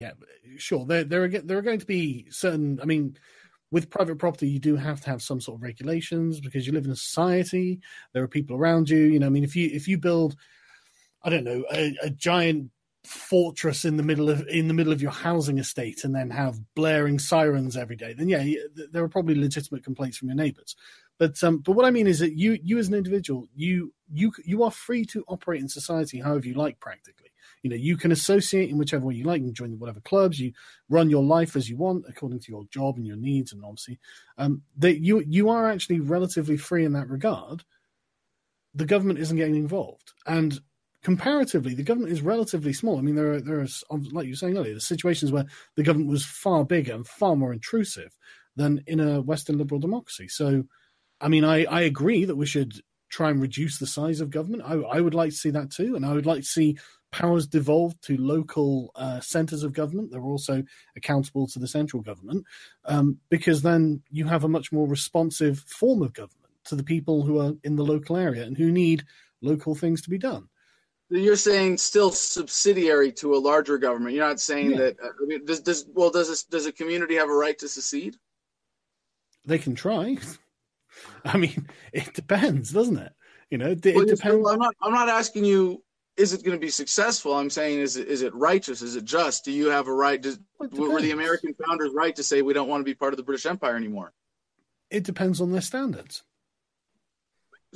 Yeah, sure. There are going to be certain. I mean, with private property, you do have to have some sort of regulations because you live in a society. There are people around you. You know, I mean, if you build, I don't know, a giant fortress in the middle of your housing estate and then have blaring sirens every day, then yeah, there are probably legitimate complaints from your neighbors. But what I mean is that you as an individual, you are free to operate in society however you like, practically. You know, you can associate in whichever way you like, and join whatever clubs, you run your life as you want according to your job and your needs, and obviously that you are actually relatively free in that regard. The government isn't getting involved, and comparatively, the government is relatively small. I mean, there are, like you were saying earlier, the situations where the government was far bigger and far more intrusive than in a Western liberal democracy. So, I mean, I agree that we should try and reduce the size of government. I would like to see that too, and I would like to see powers devolved to local centres of government that are also accountable to the central government, because then you have a much more responsive form of government to the people who are in the local area and who need local things to be done. You're saying still subsidiary to a larger government. You're not saying that. I mean, does a community have a right to secede? They can try. I mean, it depends, doesn't it? You know, it depends. I'm not asking you, is it going to be successful? I'm saying, is it righteous? Is it just? Do you have a right? Were the American founders right to say we don't want to be part of the British Empire anymore? It depends on their standards.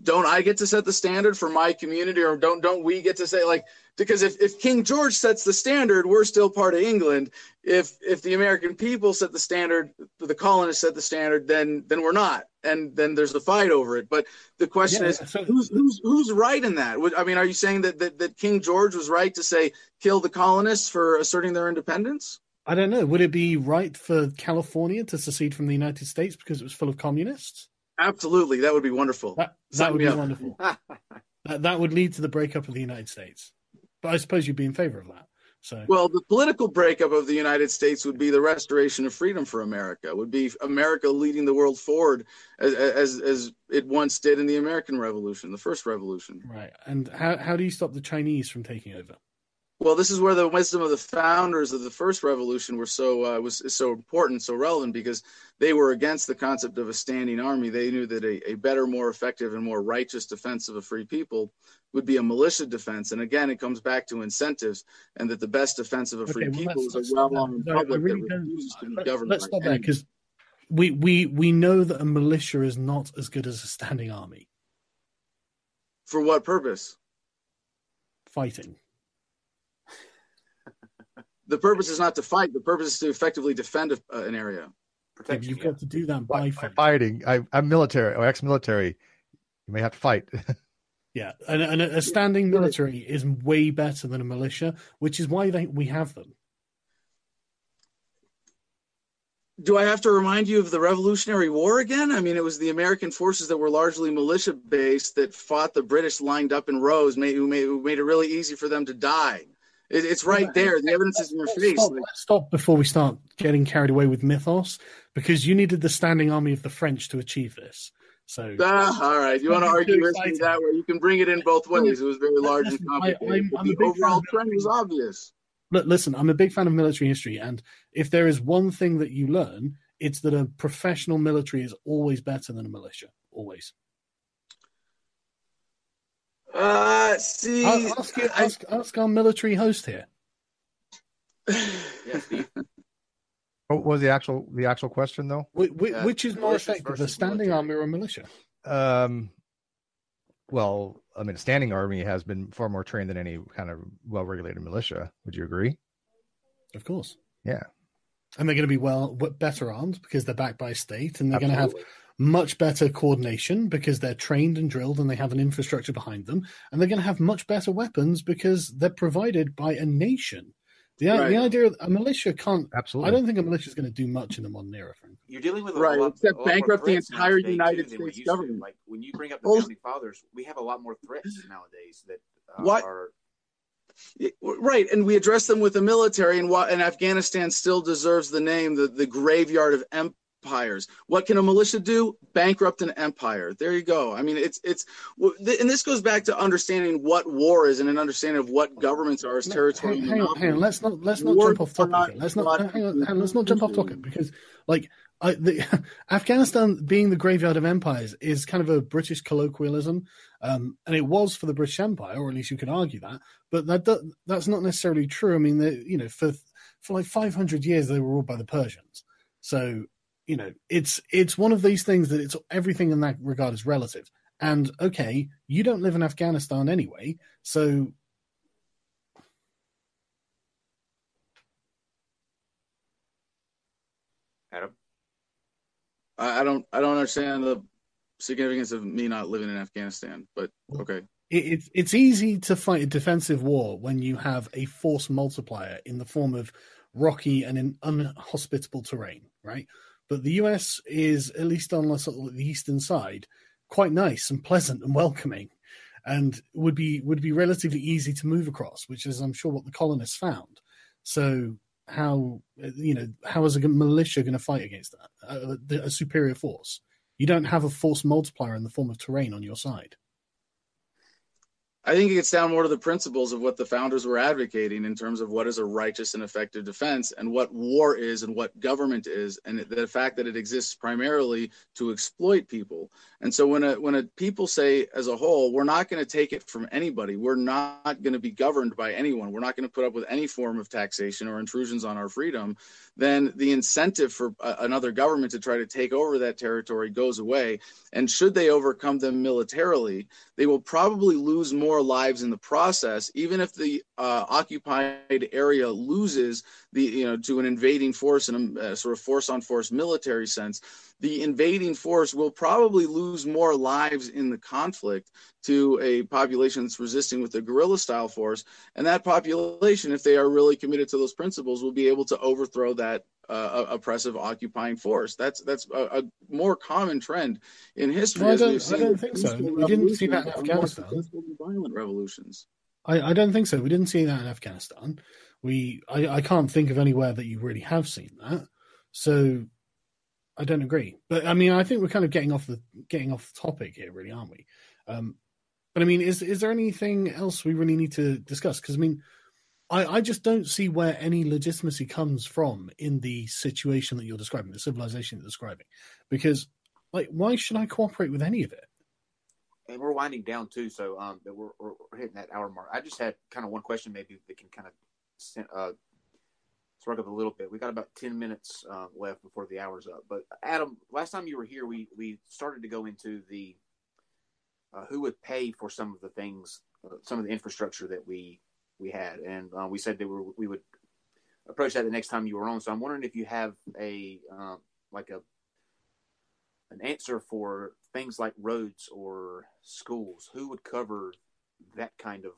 Don't I get to set the standard for my community, or don't we get to say, like, because if King George sets the standard, we're still part of England. If the American people set the standard, the colonists set the standard, then we're not, and then there's a fight over it. But the question is, who's right in that? I mean, are you saying that King George was right to say kill the colonists for asserting their independence? I don't know. Would it be right for California to secede from the United States because it was full of communists? Absolutely, that would be wonderful. That would be wonderful. That would lead to the breakup of the United States. But I suppose you'd be in favor of that. So, well, the political breakup of the United States would be the restoration of freedom for America. Would be America leading the world forward as it once did in the American Revolution, the first revolution. Right. And how do you stop the Chinese from taking over? Well, this is where the wisdom of the founders of the first revolution was so important, so relevant, because they were against the concept of a standing army. They knew that a better, more effective, and more righteous defense of a free people would be a militia defense. And again, it comes back to incentives, and that the best defense of a free people is a well-armed public that refuses to be governed. Let's stop there, because we know that a militia is not as good as a standing army. For what purpose? Fighting. The purpose is not to fight. The purpose is to effectively defend an area. Protection, you've got to do that by fighting. I'm military or ex-military. You may have to fight. Yeah, and a standing military is way better than a militia, which is why we have them. Do I have to remind you of the Revolutionary War again? I mean, it was the American forces that were largely militia-based that fought the British lined up in rows, who made it really easy for them to die. It's right there. The evidence is in your face. Stop before we start getting carried away with mythos, because you needed the standing army of the French to achieve this. So, all right. You want to argue with me that way? You can bring it in both ways. It was very large and complicated. The overall trend was obvious. Look, listen, I'm a big fan of military history, and if there is one thing that you learn, it's that a professional military is always better than a militia. Always. Ask our military host here. What was the actual question though? Which is more effective, a standing army or a militia? Well, I mean, a standing army has been far more trained than any kind of well-regulated militia. Would you agree? Of course. Yeah. And they're going to be better armed because they're backed by a state, and they're going to have much better coordination because they're trained and drilled and they have an infrastructure behind them, and they're going to have much better weapons because they're provided by a nation. The idea of a militia can't. Absolutely. I don't think a militia is going to do much in the modern era, frankly. You're dealing with except bankrupt the entire United States government. Like when you bring up the founding fathers, we have a lot more threats nowadays that are. Right, and we address them with the military, and Afghanistan still deserves the name, the graveyard of empire empires. What can a militia do? Bankrupt an empire. There you go. I mean, and this goes back to understanding what war is and an understanding of what governments are as territorial. Hang on. Let's not jump off topic. Let's not jump off topic because, like, Afghanistan being the graveyard of empires is kind of a British colloquialism, and it was for the British Empire, or at least you could argue that. But that's not necessarily true. I mean, for like 500 years they were ruled by the Persians. So it's one of these things that it's everything in that regard is relative. And okay, you don't live in Afghanistan anyway, so. Adam? I don't understand the significance of me not living in Afghanistan, but okay. It's easy to fight a defensive war when you have a force multiplier in the form of rocky and inhospitable terrain, right? But the US is, at least on the eastern side, quite nice and pleasant and welcoming, and would be relatively easy to move across, which is, I'm sure, what the colonists found. So how is a militia going to fight against that? A superior force. You don't have a force multiplier in the form of terrain on your side. I think it gets down more to the principles of what the founders were advocating in terms of what is a righteous and effective defense and what war is and what government is, and the fact that it exists primarily to exploit people. And so when a people say as a whole, we're not going to take it from anybody, we're not going to be governed by anyone, we're not going to put up with any form of taxation or intrusions on our freedom, then the incentive for another government to try to take over that territory goes away. And should they overcome them militarily, they will probably lose more lives in the process, even if the occupied area loses to an invading force in a sort of force on force military sense. The invading force will probably lose more lives in the conflict to a population that's resisting with a guerrilla style force. And that population, if they are really committed to those principles, will be able to overthrow that oppressive occupying force. That's a more common trend in history. Well, I don't think so. We didn't see that in Afghanistan. Violent revolutions. I don't think so. We didn't see that in Afghanistan. I can't think of anywhere that you really have seen that. So I don't agree. But I mean, I think we're kind of getting off topic here, really, aren't we? But I mean, is there anything else we really need to discuss? Because I mean, I just don't see where any legitimacy comes from in the situation that you're describing, the civilization you're describing. Because, like, why should I cooperate with any of it? And we're winding down too, so we're hitting that hour mark. I just had kind of one question, maybe that can kind of struggle a little bit. We got about 10 minutes left before the hour's up. But Adam, last time you were here, we started to go into the who would pay for some of the things, some of the infrastructure that we had, and we said that we would approach that the next time you were on. So I'm wondering if you have an answer for things like roads or schools. Who would cover that kind of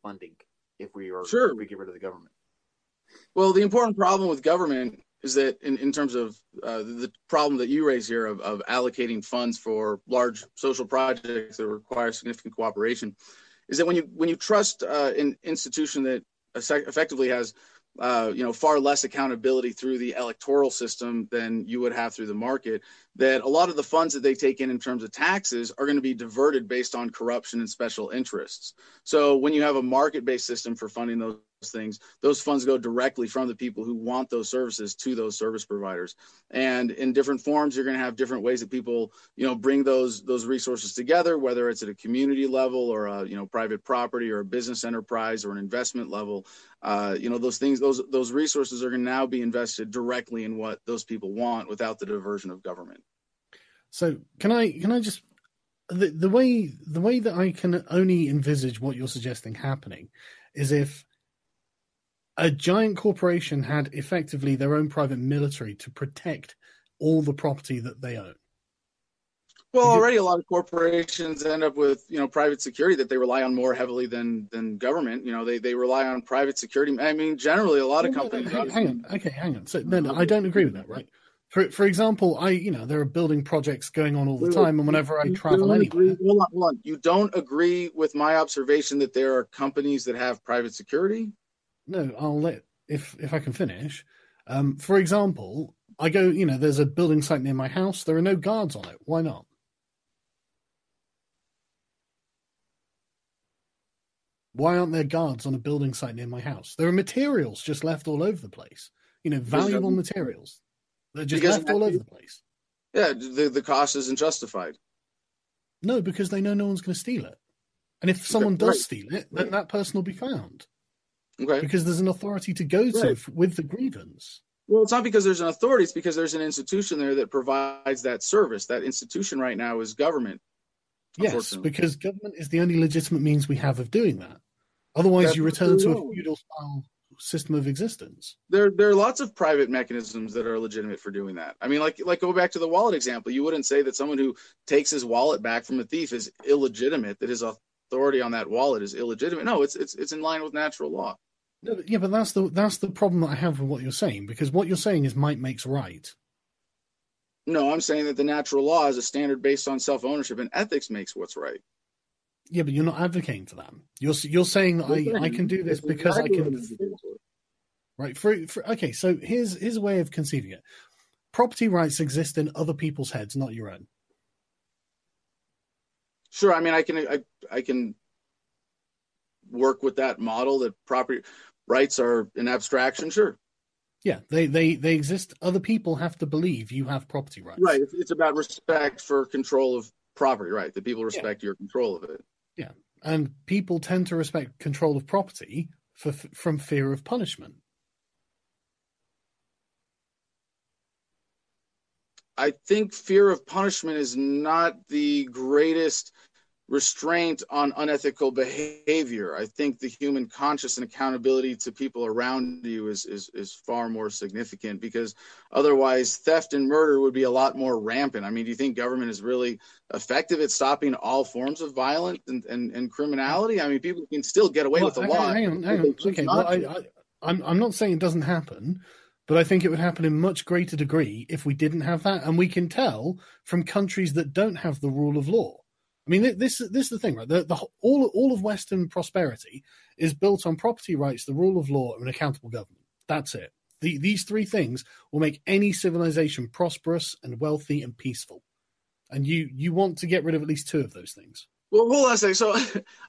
funding if we get rid of the government? Well, the important problem with government is that in terms of the problem that you raise here of allocating funds for large social projects that require significant cooperation, is that when you trust an institution that effectively has far less accountability through the electoral system than you would have through the market, that a lot of the funds that they take in terms of taxes are going to be diverted based on corruption and special interests. So when you have a market-based system for funding those things, those funds go directly from the people who want those services to those service providers. And in different forms, you're going to have different ways that people, bring those resources together, whether it's at a community level or a, private property or a business enterprise or an investment level. Those things, those resources are going to now be invested directly in what those people want without the diversion of government. So can I just the way that I can only envisage what you're suggesting happening is if a giant corporation had effectively their own private military to protect all the property that they own. Well, already a lot of corporations end up with, private security that they rely on more heavily than government. They rely on private security. I mean, generally, a lot of companies. Hang on. So no, I don't agree with that, right? For example, there are building projects going on all the time, and whenever I travel anywhere. Hold on. You don't agree with my observation that there are companies that have private security? No, I'll let if I can finish. For example, I go, there's a building site near my house. There are no guards on it. Why not? Why aren't there guards on a building site near my house? There are materials just left all over the place. Valuable materials. They're just left all over the place. Yeah, the cost isn't justified. No, because they know no one's going to steal it. And if someone does steal it, then that person will be found. Okay. Because there's an authority to go to with the grievance. Well, it's not because there's an authority. It's because there's an institution there that provides that service. That institution right now is government. Yes, because government is the only legitimate means we have of doing that. Otherwise, you return to a feudal-style system of existence. There are lots of private mechanisms that are legitimate for doing that. I mean, like go back to the wallet example. You wouldn't say that someone who takes his wallet back from a thief is illegitimate, that his authority on that wallet is illegitimate. No, it's in line with natural law. No, but that's the problem that I have with what you're saying, because what you're saying is might makes right. No, I'm saying that the natural law is a standard based on self-ownership, and ethics makes what's right. Yeah, but you're not advocating for that. You're saying that I can do this because I can. Right. Okay, so here's a way of conceiving it. Property rights exist in other people's heads, not your own. Sure. I mean, I can work with that model that property rights are an abstraction. Sure. Yeah, they exist. Other people have to believe you have property rights. Right. It's about respect for control of property, right? That people respect your control of it. Yeah, and people tend to respect control of property from fear of punishment. I think fear of punishment is not the greatest restraint on unethical behavior. I think the human conscience and accountability to people around you is far more significant, because otherwise theft and murder would be a lot more rampant. I mean, do you think government is really effective at stopping all forms of violence and criminality? I mean, people can still get away with the law. Hang on. Okay, well, I'm not saying it doesn't happen, but I think it would happen in much greater degree if we didn't have that, and we can tell from countries that don't have the rule of law. I mean, this is the thing, right? All of Western prosperity is built on property rights, the rule of law, and an accountable government. That's it. These three things will make any civilization prosperous and wealthy and peaceful. And you want to get rid of at least two of those things. Well, hold on a second. So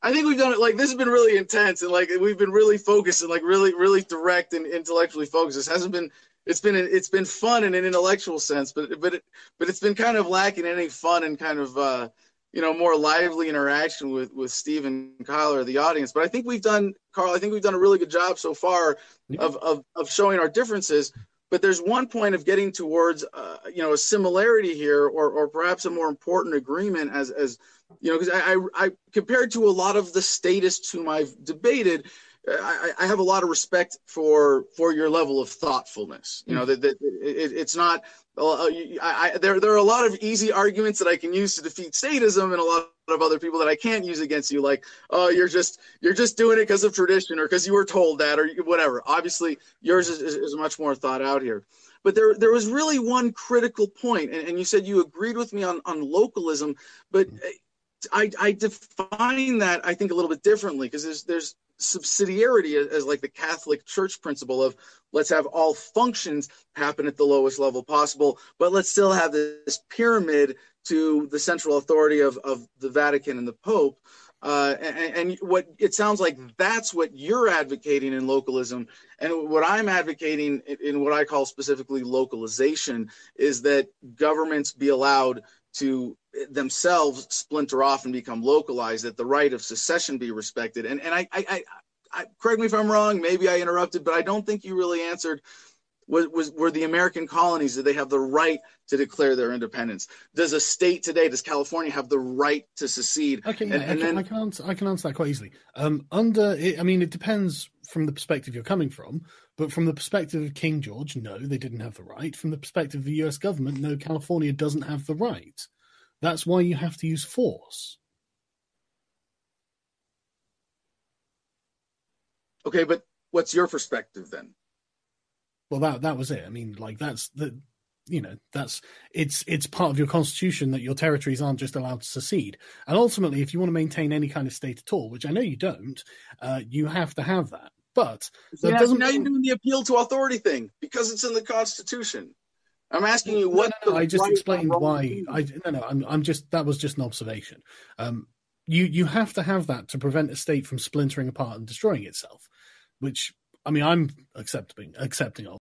I think we've done it. Like, this has been really intense, and like we've been really focused and like really direct and intellectually focused. This hasn't been. It's been fun in an intellectual sense, but it's been kind of lacking any fun and kind of more lively interaction with Steve and Kyle or the audience. But I think we've done, Carl, a really good job so far of showing our differences. But there's one point of getting towards, a similarity here, or perhaps a more important agreement, as because I compared to a lot of the statists whom I've debated, I have a lot of respect for your level of thoughtfulness. That it's not. There are a lot of easy arguments that I can use to defeat statism, and a lot of other people that I can't use against you, like, oh, you're just doing it because of tradition or because you were told that or whatever. Obviously, yours is much more thought out here. But there was really one critical point, and you said you agreed with me on localism, but I define that, I think, a little bit differently, because there's subsidiarity as like the Catholic Church principle of let's have all functions happen at the lowest level possible, but let's still have this pyramid to the central authority of the Vatican and the Pope. And what it sounds like, that's what you're advocating in localism. And what I'm advocating in what I call specifically localization is that governments be allowed to themselves splinter off and become localized, that the right of secession be respected. And I correct me if I'm wrong, maybe I interrupted, but I don't think you really answered. Were the American colonies, did they have the right to declare their independence? Does a state today, does California have the right to secede? Okay, I can answer that quite easily. It depends from the perspective you're coming from, but from the perspective of King George, no, they didn't have the right. From the perspective of the US government, no, California doesn't have the right. That's why you have to use force. Okay, but what's your perspective then? Well, that was it. I mean, like, it's part of your constitution that your territories aren't just allowed to secede. And ultimately, if you want to maintain any kind of state at all, which I know you don't, you have to have that. But that doesn't. Now you're doing the appeal to authority thing because it's in the Constitution. I'm asking you what. No, I just explained why. That was just an observation. You have to have that to prevent a state from splintering apart and destroying itself, which, I mean, I'm accepting of.